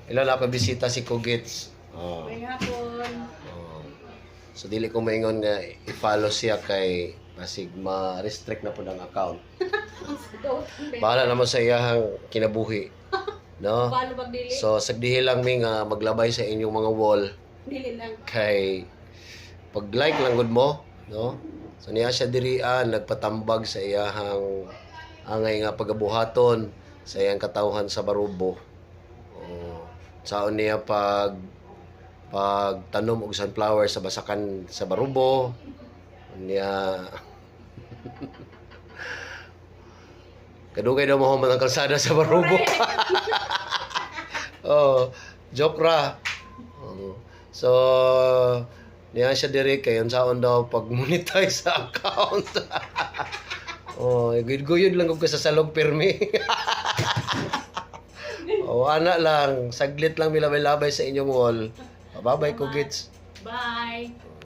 Ilan na pa bisita si Kugits. May hapon. Oh. So dili ko maingon nga i-follow siya kay basig ma-restrict na po ng account. Bahala naman sa iyang kinabuhi. No? Paano magdili? So sagdihi lang mi nga maglabay sa inyong mga wall Dili lang. kay pag-like lang gud mo, no? So niya siya dirian nagpatambag sa iyahang angay nga pagabuhaton sa iyang katawhan sa Barubo. Oh, saon niya pagtanom og sunflower sa basakan sa Barubo. Niya kadugay daw mo man ang kalsada sa Barubo. Oh, joke ra. Oh. So, niya siya diri kay unsaon daw pag monetize sa account. Oh, guyud-guyud lang ko sa salog pirmi. Oh, ana lang, saglit lang milabay-labay sa inyong wall. Bye-bye, Kugits. Bye.